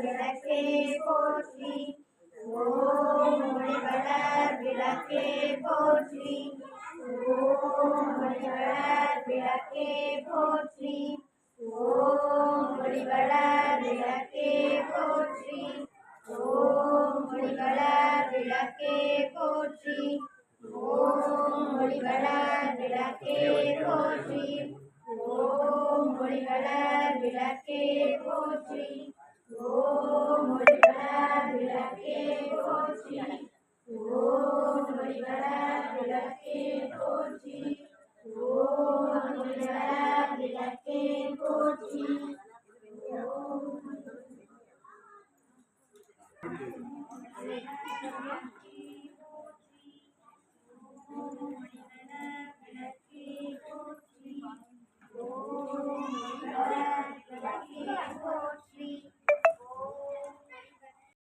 விளக்கே போற்றி. ஓம் ஒளிவளர் விளக்கே போற்றி. ஓம் ஒளிவளர் விளக்கே போற்றி. ஓம் ஒளிவளர் விளக்கே போற்றி. ஓம் ஒளிவளர் விளக்கே போற்றி. ஓம் ஒளிவளர் விளக்கே போற்றி. ஓம் ஒளிவளர் விளக்கே போற்றி. ஓம் ஒளிவளர் விளக்கே போற்றி. ஓம் ஒளிவளர் விளக்கே போற்றி. ஓம் ஒளிவளர் விளக்கே போற்றி. ஓம்